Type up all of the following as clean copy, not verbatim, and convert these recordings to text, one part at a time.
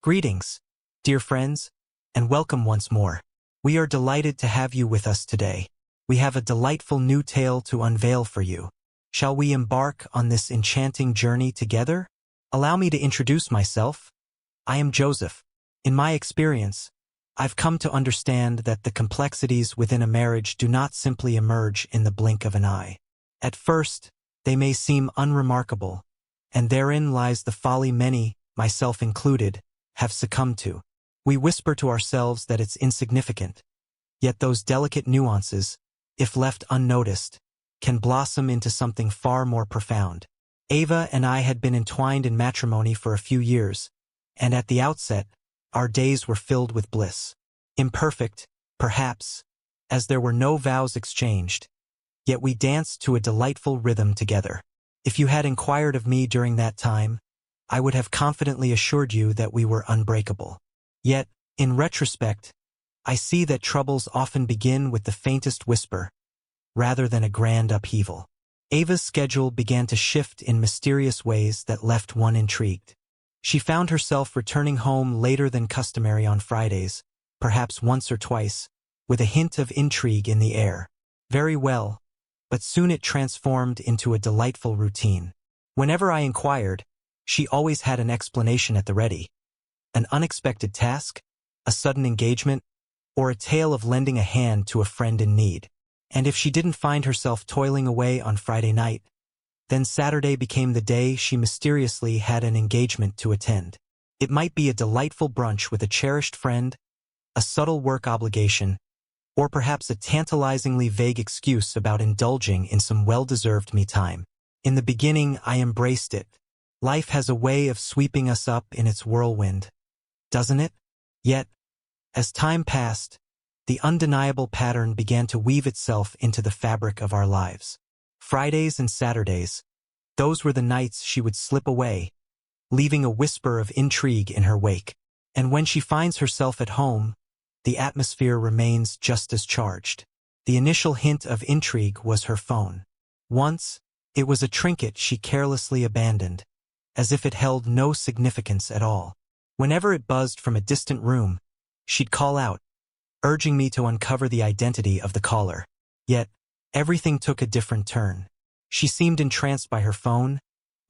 Greetings, dear friends, and welcome once more. We are delighted to have you with us today. We have a delightful new tale to unveil for you. Shall we embark on this enchanting journey together? Allow me to introduce myself. I am Joseph. In my experience, I've come to understand that the complexities within a marriage do not simply emerge in the blink of an eye. At first, they may seem unremarkable, and therein lies the folly many, myself included, have succumbed to. We whisper to ourselves that it's insignificant, yet those delicate nuances, if left unnoticed, can blossom into something far more profound. Ava and I had been entwined in matrimony for a few years, and at the outset, our days were filled with bliss. Imperfect, perhaps, as there were no vows exchanged, yet we danced to a delightful rhythm together. If you had inquired of me during that time, I would have confidently assured you that we were unbreakable. Yet, in retrospect, I see that troubles often begin with the faintest whisper, rather than a grand upheaval. Ava's schedule began to shift in mysterious ways that left one intrigued. She found herself returning home later than customary on Fridays, perhaps once or twice, with a hint of intrigue in the air. Very well, but soon it transformed into a delightful routine. Whenever I inquired, she always had an explanation at the ready. An unexpected task, a sudden engagement, or a tale of lending a hand to a friend in need. And if she didn't find herself toiling away on Friday night, then Saturday became the day she mysteriously had an engagement to attend. It might be a delightful brunch with a cherished friend, a subtle work obligation, or perhaps a tantalizingly vague excuse about indulging in some well-deserved me time. In the beginning, I embraced it. Life has a way of sweeping us up in its whirlwind, doesn't it? Yet, as time passed, the undeniable pattern began to weave itself into the fabric of our lives. Fridays and Saturdays, those were the nights she would slip away, leaving a whisper of intrigue in her wake. And when she finds herself at home, the atmosphere remains just as charged. The initial hint of intrigue was her phone. Once, it was a trinket she carelessly abandoned, as if it held no significance at all. Whenever it buzzed from a distant room, she'd call out, urging me to uncover the identity of the caller. Yet, everything took a different turn. She seemed entranced by her phone,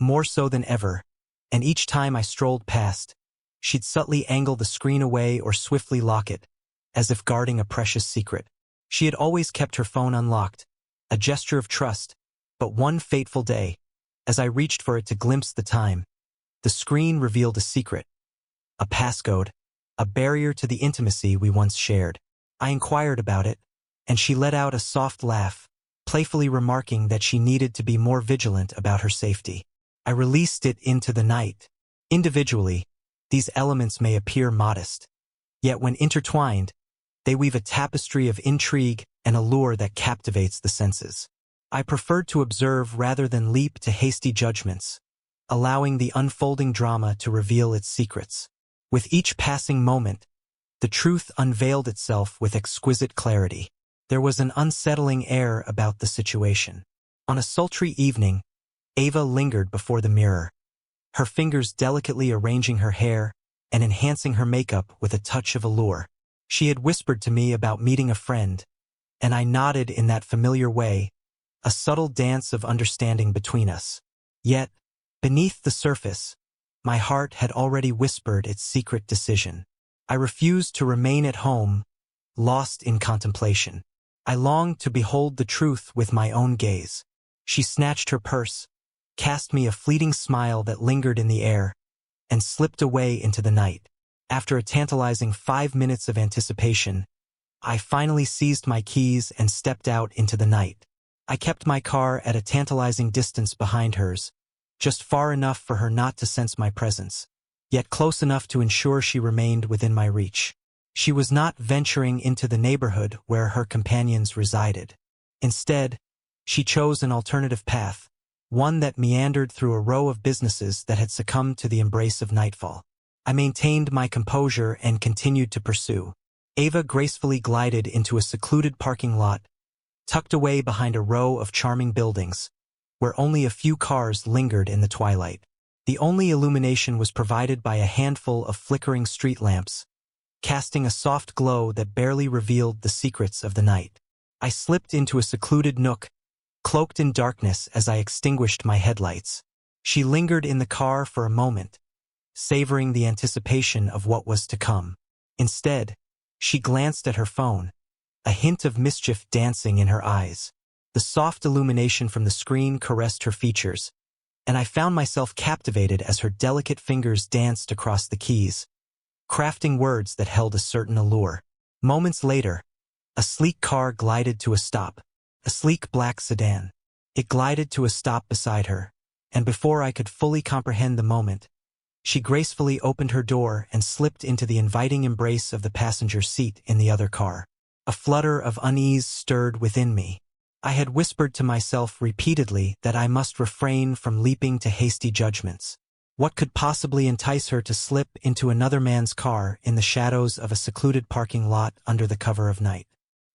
more so than ever, and each time I strolled past, she'd subtly angle the screen away or swiftly lock it, as if guarding a precious secret. She had always kept her phone unlocked, a gesture of trust, but one fateful day, as I reached for it to glimpse the time, the screen revealed a secret, a passcode, a barrier to the intimacy we once shared. I inquired about it, and she let out a soft laugh, playfully remarking that she needed to be more vigilant about her safety. I released it into the night. Individually, these elements may appear modest, yet when intertwined, they weave a tapestry of intrigue and allure that captivates the senses. I preferred to observe rather than leap to hasty judgments, allowing the unfolding drama to reveal its secrets. With each passing moment, the truth unveiled itself with exquisite clarity. There was an unsettling air about the situation. On a sultry evening, Ava lingered before the mirror, her fingers delicately arranging her hair and enhancing her makeup with a touch of allure. She had whispered to me about meeting a friend, and I nodded in that familiar way, a subtle dance of understanding between us. Yet, beneath the surface, my heart had already whispered its secret decision. I refused to remain at home, lost in contemplation. I longed to behold the truth with my own gaze. She snatched her purse, cast me a fleeting smile that lingered in the air, and slipped away into the night. After a tantalizing 5 minutes of anticipation, I finally seized my keys and stepped out into the night. I kept my car at a tantalizing distance behind hers, just far enough for her not to sense my presence, yet close enough to ensure she remained within my reach. She was not venturing into the neighborhood where her companions resided. Instead, she chose an alternative path, one that meandered through a row of businesses that had succumbed to the embrace of nightfall. I maintained my composure and continued to pursue. Ava gracefully glided into a secluded parking lot, tucked away behind a row of charming buildings, where only a few cars lingered in the twilight. The only illumination was provided by a handful of flickering street lamps, casting a soft glow that barely revealed the secrets of the night. I slipped into a secluded nook, cloaked in darkness as I extinguished my headlights. She lingered in the car for a moment, savoring the anticipation of what was to come. Instead, she glanced at her phone, a hint of mischief dancing in her eyes. The soft illumination from the screen caressed her features, and I found myself captivated as her delicate fingers danced across the keys, crafting words that held a certain allure. Moments later, a sleek car glided to a stop, a sleek black sedan. It glided to a stop beside her, and before I could fully comprehend the moment, she gracefully opened her door and slipped into the inviting embrace of the passenger seat in the other car. A flutter of unease stirred within me. I had whispered to myself repeatedly that I must refrain from leaping to hasty judgments. What could possibly entice her to slip into another man's car in the shadows of a secluded parking lot under the cover of night?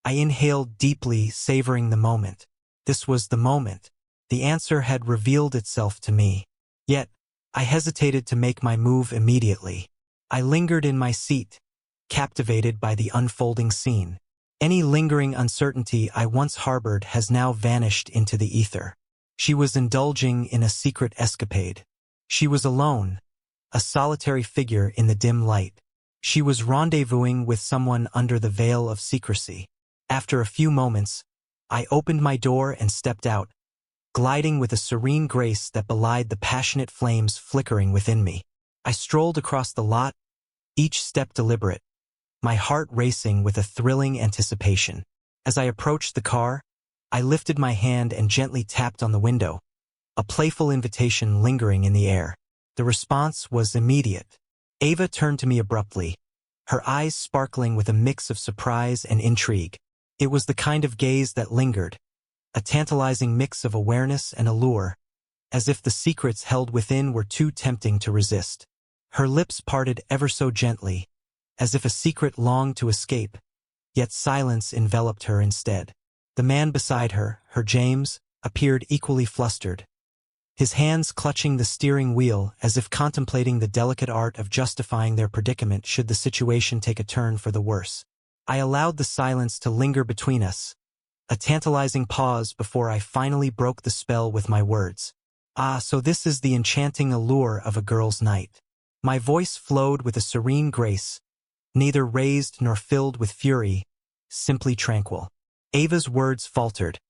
I inhaled deeply, savoring the moment. This was the moment. The answer had revealed itself to me. Yet, I hesitated to make my move immediately. I lingered in my seat, captivated by the unfolding scene. Any lingering uncertainty I once harbored has now vanished into the ether. She was indulging in a secret escapade. She was alone, a solitary figure in the dim light. She was rendezvousing with someone under the veil of secrecy. After a few moments, I opened my door and stepped out, gliding with a serene grace that belied the passionate flames flickering within me. I strolled across the lot, each step deliberate, my heart racing with a thrilling anticipation. As I approached the car, I lifted my hand and gently tapped on the window, a playful invitation lingering in the air. The response was immediate. Ava turned to me abruptly, her eyes sparkling with a mix of surprise and intrigue. It was the kind of gaze that lingered, a tantalizing mix of awareness and allure, as if the secrets held within were too tempting to resist. Her lips parted ever so gently, as if a secret longed to escape, yet silence enveloped her instead. The man beside her, her James, appeared equally flustered, his hands clutching the steering wheel as if contemplating the delicate art of justifying their predicament should the situation take a turn for the worse. I allowed the silence to linger between us, a tantalizing pause before I finally broke the spell with my words. "Ah, so this is the enchanting allure of a girl's night." My voice flowed with a serene grace, neither raised nor filled with fury, simply tranquil. Ava's words faltered,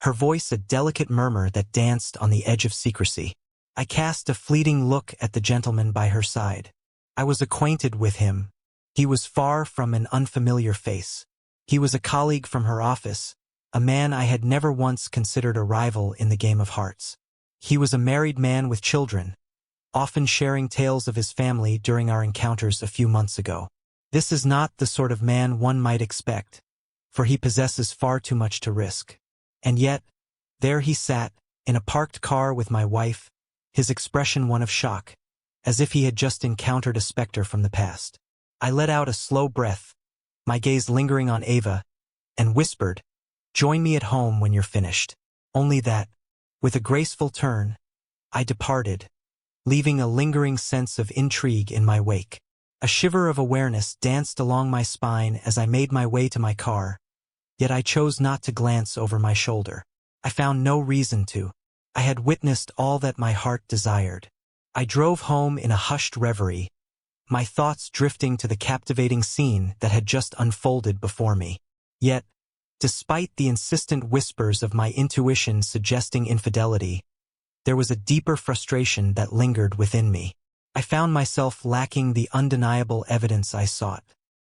her voice a delicate murmur that danced on the edge of secrecy. I cast a fleeting look at the gentleman by her side. I was acquainted with him. He was far from an unfamiliar face. He was a colleague from her office, a man I had never once considered a rival in the game of hearts. He was a married man with children, often sharing tales of his family during our encounters a few months ago. This is not the sort of man one might expect, for he possesses far too much to risk. And yet, there he sat, in a parked car with my wife, his expression one of shock, as if he had just encountered a specter from the past. I let out a slow breath, my gaze lingering on Ava, and whispered, "Join me at home when you're finished." Only that, with a graceful turn, I departed, leaving a lingering sense of intrigue in my wake. A shiver of awareness danced along my spine as I made my way to my car, yet I chose not to glance over my shoulder. I found no reason to. I had witnessed all that my heart desired. I drove home in a hushed reverie, my thoughts drifting to the captivating scene that had just unfolded before me. Yet, despite the insistent whispers of my intuition suggesting infidelity, there was a deeper frustration that lingered within me. I found myself lacking the undeniable evidence I sought.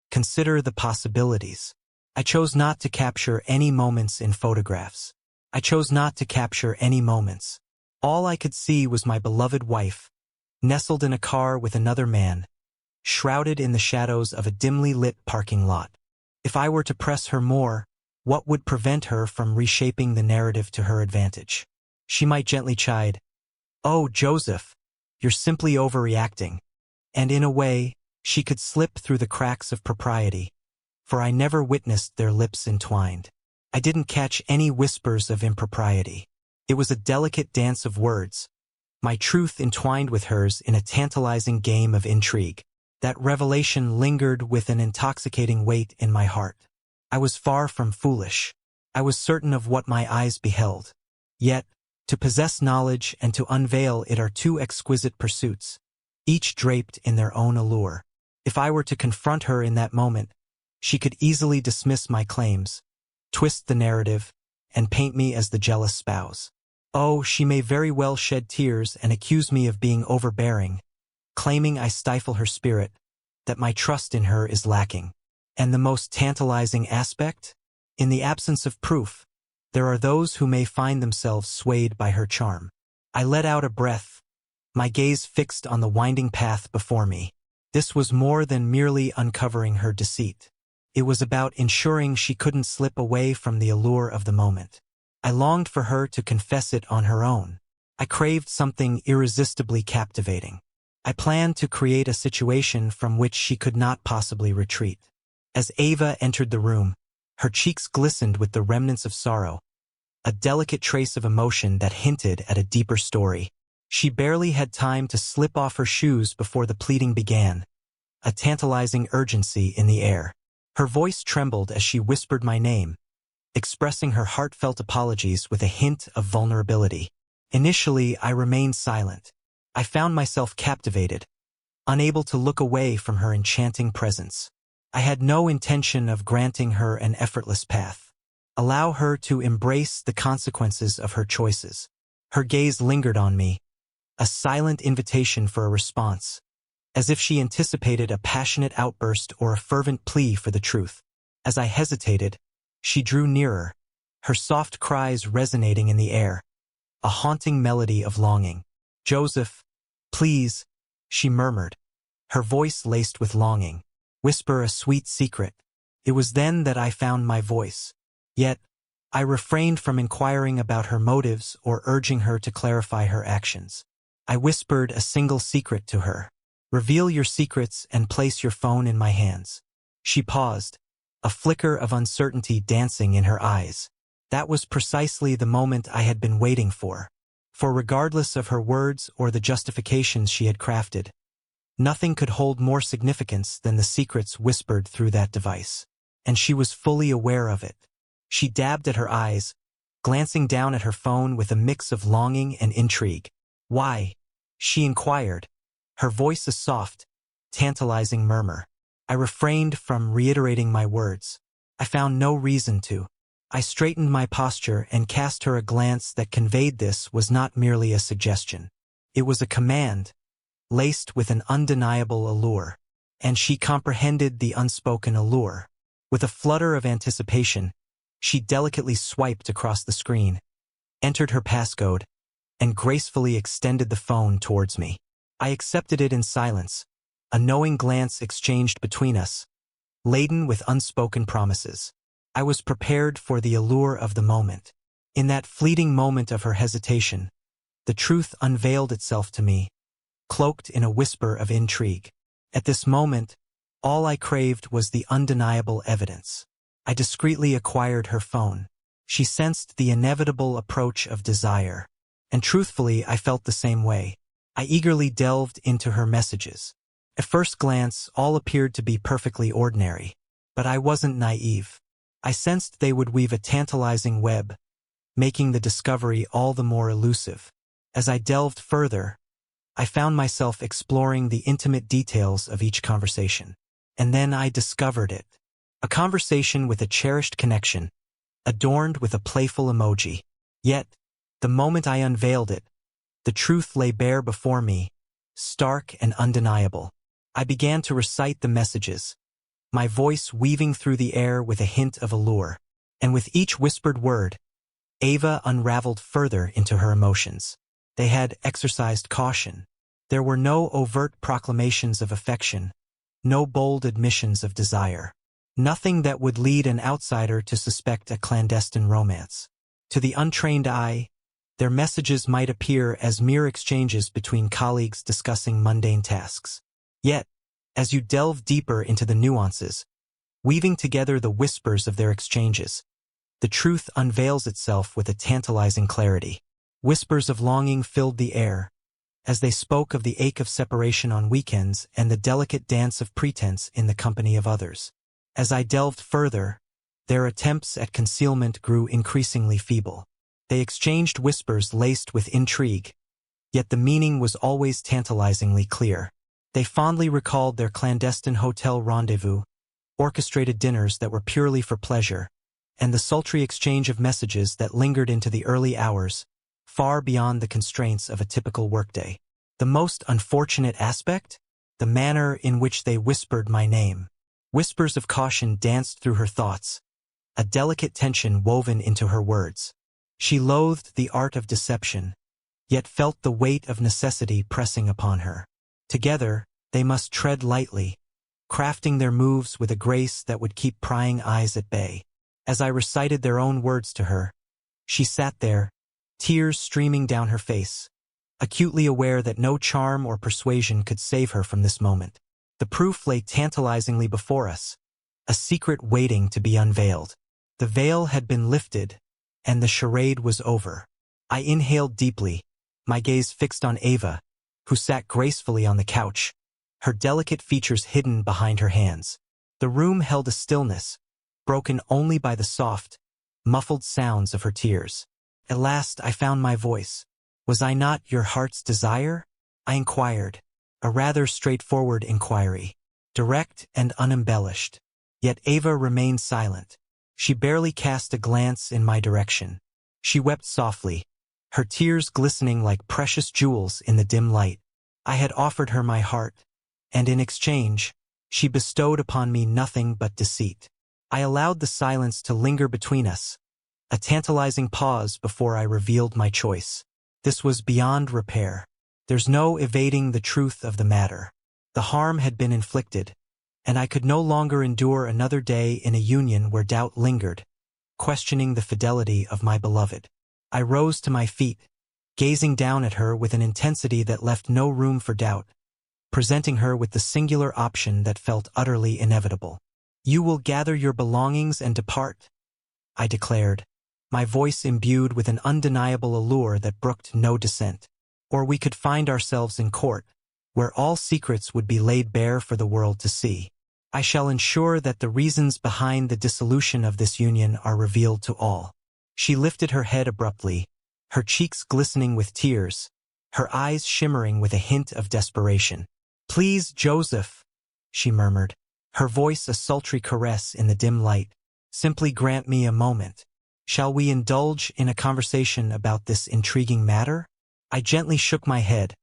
Consider the possibilities. I chose not to capture any moments in photographs. I chose not to capture any moments. All I could see was my beloved wife, nestled in a car with another man, shrouded in the shadows of a dimly lit parking lot. If I were to press her more, what would prevent her from reshaping the narrative to her advantage? She might gently chide, "Oh, Joseph, you're simply overreacting." And in a way, she could slip through the cracks of propriety, for I never witnessed their lips entwined. I didn't catch any whispers of impropriety. It was a delicate dance of words, my truth entwined with hers in a tantalizing game of intrigue. That revelation lingered with an intoxicating weight in my heart. I was far from foolish. I was certain of what my eyes beheld. Yet, to possess knowledge and to unveil it are two exquisite pursuits, each draped in their own allure. If I were to confront her in that moment, she could easily dismiss my claims, twist the narrative, and paint me as the jealous spouse. Oh, she may very well shed tears and accuse me of being overbearing, claiming I stifle her spirit, that my trust in her is lacking. And the most tantalizing aspect? In the absence of proof, there are those who may find themselves swayed by her charm. I let out a breath, my gaze fixed on the winding path before me. This was more than merely uncovering her deceit. It was about ensuring she couldn't slip away from the allure of the moment. I longed for her to confess it on her own. I craved something irresistibly captivating. I planned to create a situation from which she could not possibly retreat. As Ava entered the room, her cheeks glistened with the remnants of sorrow, a delicate trace of emotion that hinted at a deeper story. She barely had time to slip off her shoes before the pleading began, a tantalizing urgency in the air. Her voice trembled as she whispered my name, expressing her heartfelt apologies with a hint of vulnerability. Initially, I remained silent. I found myself captivated, unable to look away from her enchanting presence. I had no intention of granting her an effortless path. Allow her to embrace the consequences of her choices. Her gaze lingered on me, a silent invitation for a response, as if she anticipated a passionate outburst or a fervent plea for the truth. As I hesitated, she drew nearer, her soft cries resonating in the air, a haunting melody of longing. "Joseph, please," she murmured, her voice laced with longing. "Whisper a sweet secret." It was then that I found my voice. Yet, I refrained from inquiring about her motives or urging her to clarify her actions. I whispered a single secret to her. "Reveal your secrets and place your phone in my hands." She paused, a flicker of uncertainty dancing in her eyes. That was precisely the moment I had been waiting for. For regardless of her words or the justifications she had crafted, nothing could hold more significance than the secrets whispered through that device. And she was fully aware of it. She dabbed at her eyes, glancing down at her phone with a mix of longing and intrigue. "Why?" she inquired, her voice a soft, tantalizing murmur. I refrained from reiterating my words. I found no reason to. I straightened my posture and cast her a glance that conveyed this was not merely a suggestion. It was a command, laced with an undeniable allure. And she comprehended the unspoken allure. With a flutter of anticipation, she delicately swiped across the screen, entered her passcode, and gracefully extended the phone towards me. I accepted it in silence, a knowing glance exchanged between us, laden with unspoken promises. I was prepared for the allure of the moment. In that fleeting moment of her hesitation, the truth unveiled itself to me, cloaked in a whisper of intrigue. At this moment, all I craved was the undeniable evidence. I discreetly acquired her phone. She sensed the inevitable approach of desire. And truthfully, I felt the same way. I eagerly delved into her messages. At first glance, all appeared to be perfectly ordinary. But I wasn't naive. I sensed they would weave a tantalizing web, making the discovery all the more elusive. As I delved further, I found myself exploring the intimate details of each conversation. And then I discovered it. A conversation with a cherished connection, adorned with a playful emoji. Yet, the moment I unveiled it, the truth lay bare before me, stark and undeniable. I began to recite the messages, my voice weaving through the air with a hint of allure. And with each whispered word, Ava unraveled further into her emotions. They had exercised caution. There were no overt proclamations of affection, no bold admissions of desire. Nothing that would lead an outsider to suspect a clandestine romance. To the untrained eye, their messages might appear as mere exchanges between colleagues discussing mundane tasks. Yet, as you delve deeper into the nuances, weaving together the whispers of their exchanges, the truth unveils itself with a tantalizing clarity. Whispers of longing filled the air, as they spoke of the ache of separation on weekends and the delicate dance of pretense in the company of others. As I delved further, their attempts at concealment grew increasingly feeble. They exchanged whispers laced with intrigue, yet the meaning was always tantalizingly clear. They fondly recalled their clandestine hotel rendezvous, orchestrated dinners that were purely for pleasure, and the sultry exchange of messages that lingered into the early hours, far beyond the constraints of a typical workday. The most unfortunate aspect? The manner in which they whispered my name. Whispers of caution danced through her thoughts, a delicate tension woven into her words. She loathed the art of deception, yet felt the weight of necessity pressing upon her. Together, they must tread lightly, crafting their moves with a grace that would keep prying eyes at bay. As I recited their own words to her, she sat there, tears streaming down her face, acutely aware that no charm or persuasion could save her from this moment. The proof lay tantalizingly before us, a secret waiting to be unveiled. The veil had been lifted, and the charade was over. I inhaled deeply, my gaze fixed on Ava, who sat gracefully on the couch, her delicate features hidden behind her hands. The room held a stillness, broken only by the soft, muffled sounds of her tears. At last I found my voice. "Was I not your heart's desire?" I inquired, a rather straightforward inquiry, direct and unembellished. Yet Ava remained silent. She barely cast a glance in my direction. She wept softly, her tears glistening like precious jewels in the dim light. I had offered her my heart, and in exchange, she bestowed upon me nothing but deceit. I allowed the silence to linger between us, a tantalizing pause before I revealed my choice. This was beyond repair. There's no evading the truth of the matter. The harm had been inflicted, and I could no longer endure another day in a union where doubt lingered, questioning the fidelity of my beloved. I rose to my feet, gazing down at her with an intensity that left no room for doubt, presenting her with the singular option that felt utterly inevitable. "You will gather your belongings and depart," I declared, my voice imbued with an undeniable allure that brooked no dissent. "Or we could find ourselves in court, where all secrets would be laid bare for the world to see. I shall ensure that the reasons behind the dissolution of this union are revealed to all." She lifted her head abruptly, her cheeks glistening with tears, her eyes shimmering with a hint of desperation. "Please, Joseph," she murmured, her voice a sultry caress in the dim light. "Simply grant me a moment. Shall we indulge in a conversation about this intriguing matter?" I gently shook my head,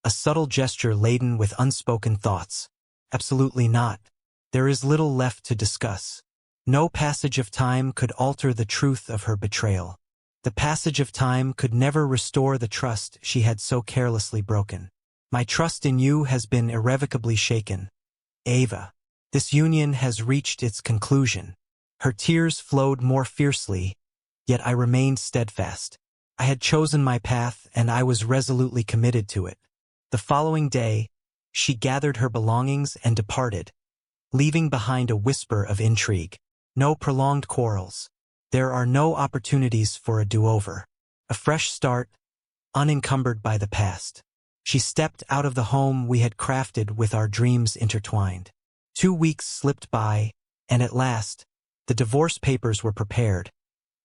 a subtle gesture laden with unspoken thoughts. "Absolutely not. There is little left to discuss. No passage of time could alter the truth of her betrayal. The passage of time could never restore the trust she had so carelessly broken. My trust in you has been irrevocably shaken, Ava. This union has reached its conclusion." Her tears flowed more fiercely, yet I remained steadfast. I had chosen my path, and I was resolutely committed to it. The following day, she gathered her belongings and departed, leaving behind a whisper of intrigue. No prolonged quarrels. There are no opportunities for a do-over. A fresh start, unencumbered by the past. She stepped out of the home we had crafted with our dreams intertwined. 2 weeks slipped by, and at last, the divorce papers were prepared,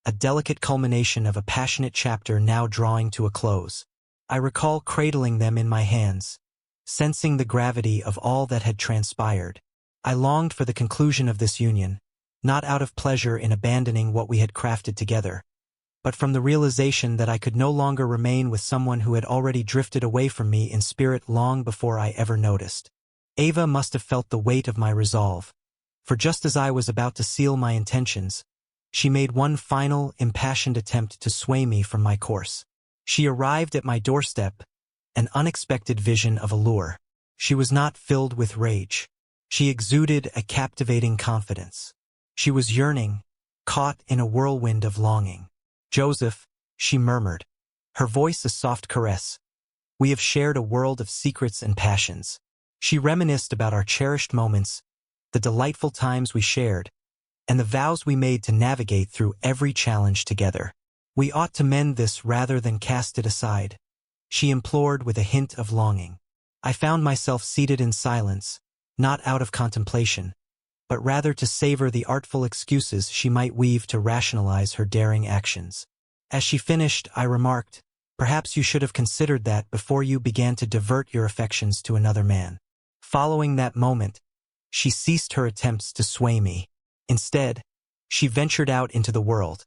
a delicate culmination of a passionate chapter now drawing to a close. I recall cradling them in my hands, sensing the gravity of all that had transpired. I longed for the conclusion of this union, not out of pleasure in abandoning what we had crafted together, but from the realization that I could no longer remain with someone who had already drifted away from me in spirit long before I ever noticed. Ava must have felt the weight of my resolve, for just as I was about to seal my intentions, she made one final, impassioned attempt to sway me from my course. She arrived at my doorstep, an unexpected vision of allure. She was not filled with rage. She exuded a captivating confidence. She was yearning, caught in a whirlwind of longing. "Joseph," she murmured, her voice a soft caress, "we have shared a world of secrets and passions." She reminisced about our cherished moments, the delightful times we shared, and the vows we made to navigate through every challenge together. "We ought to mend this rather than cast it aside," she implored with a hint of longing. I found myself seated in silence, not out of contemplation, but rather to savor the artful excuses she might weave to rationalize her daring actions. As she finished, I remarked, "Perhaps you should have considered that before you began to divert your affections to another man." Following that moment, she ceased her attempts to sway me. Instead, she ventured out into the world,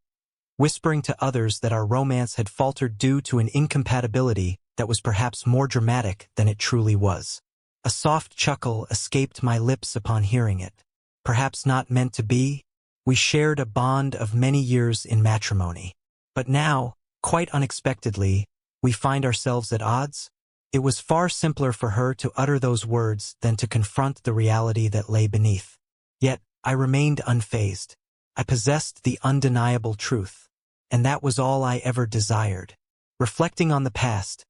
whispering to others that our romance had faltered due to an incompatibility that was perhaps more dramatic than it truly was. A soft chuckle escaped my lips upon hearing it. Perhaps not meant to be, we shared a bond of many years in matrimony. But now, quite unexpectedly, we find ourselves at odds? It was far simpler for her to utter those words than to confront the reality that lay beneath. Yet, I remained unfazed. I possessed the undeniable truth, and that was all I ever desired. Reflecting on the past,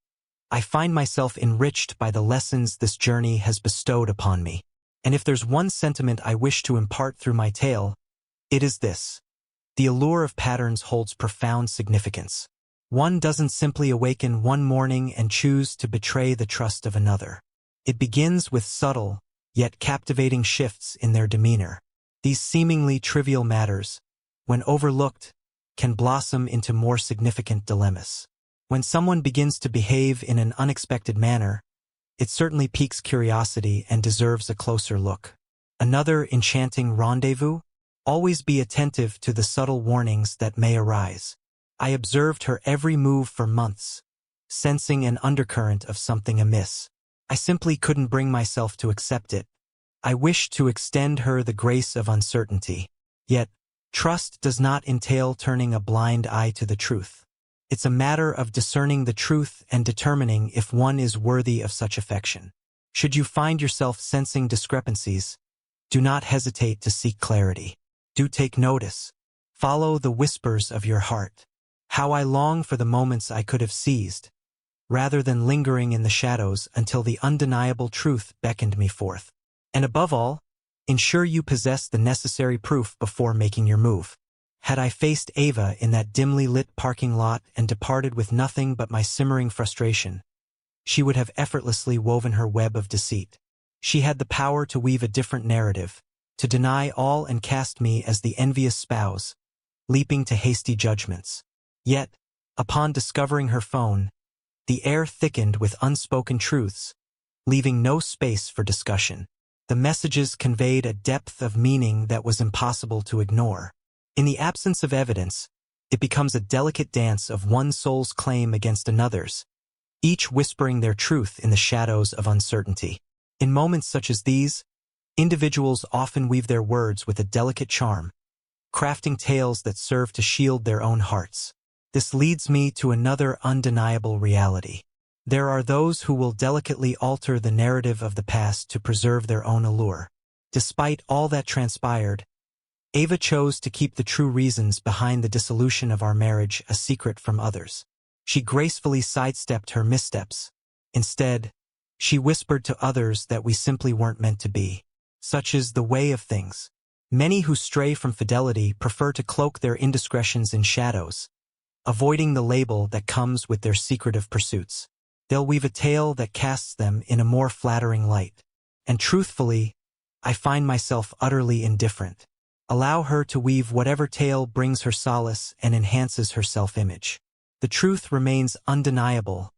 I find myself enriched by the lessons this journey has bestowed upon me. And if there's one sentiment I wish to impart through my tale, it is this. The allure of patterns holds profound significance. One doesn't simply awaken one morning and choose to betray the trust of another. It begins with subtle, yet captivating shifts in their demeanor. These seemingly trivial matters, when overlooked, can blossom into more significant dilemmas. When someone begins to behave in an unexpected manner, it certainly piques curiosity and deserves a closer look. Another enchanting rendezvous? Always be attentive to the subtle warnings that may arise. I observed her every move for months, sensing an undercurrent of something amiss. I simply couldn't bring myself to accept it. I wished to extend her the grace of uncertainty. Yet, trust does not entail turning a blind eye to the truth. It's a matter of discerning the truth and determining if one is worthy of such affection. Should you find yourself sensing discrepancies, do not hesitate to seek clarity. Do take notice. Follow the whispers of your heart. How I long for the moments I could have seized, rather than lingering in the shadows until the undeniable truth beckoned me forth. And above all, ensure you possess the necessary proof before making your move. Had I faced Ava in that dimly lit parking lot and departed with nothing but my simmering frustration, she would have effortlessly woven her web of deceit. She had the power to weave a different narrative, to deny all and cast me as the envious spouse, leaping to hasty judgments. Yet, upon discovering her phone, the air thickened with unspoken truths, leaving no space for discussion. The messages conveyed a depth of meaning that was impossible to ignore. In the absence of evidence, it becomes a delicate dance of one soul's claim against another's, each whispering their truth in the shadows of uncertainty. In moments such as these, individuals often weave their words with a delicate charm, crafting tales that serve to shield their own hearts. This leads me to another undeniable reality. There are those who will delicately alter the narrative of the past to preserve their own allure. Despite all that transpired, Ava chose to keep the true reasons behind the dissolution of our marriage a secret from others. She gracefully sidestepped her missteps. Instead, she whispered to others that we simply weren't meant to be. Such is the way of things. Many who stray from fidelity prefer to cloak their indiscretions in shadows, avoiding the label that comes with their secretive pursuits. They'll weave a tale that casts them in a more flattering light. And truthfully, I find myself utterly indifferent. Allow her to weave whatever tale brings her solace and enhances her self-image. The truth remains undeniable,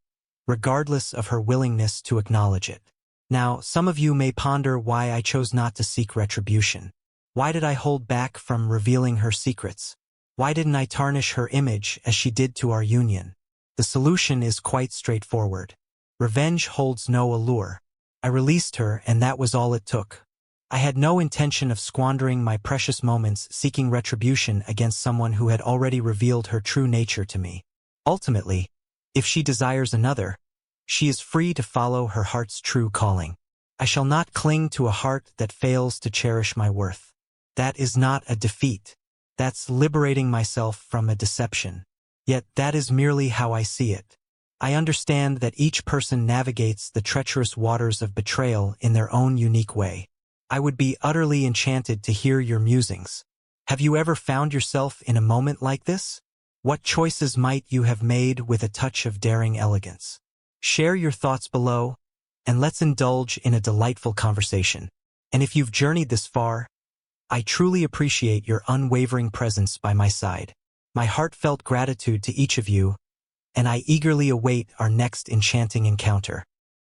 regardless of her willingness to acknowledge it. Now, some of you may ponder why I chose not to seek retribution. Why did I hold back from revealing her secrets? Why didn't I tarnish her image as she did to our union? The solution is quite straightforward. Revenge holds no allure. I released her, and that was all it took. I had no intention of squandering my precious moments seeking retribution against someone who had already revealed her true nature to me. Ultimately, if she desires another, she is free to follow her heart's true calling. I shall not cling to a heart that fails to cherish my worth. That is not a defeat. That's liberating myself from a deception. Yet that is merely how I see it. I understand that each person navigates the treacherous waters of betrayal in their own unique way. I would be utterly enchanted to hear your musings. Have you ever found yourself in a moment like this? What choices might you have made with a touch of daring elegance? Share your thoughts below, and let's indulge in a delightful conversation. And if you've journeyed this far, I truly appreciate your unwavering presence by my side. My heartfelt gratitude to each of you, and I eagerly await our next enchanting encounter.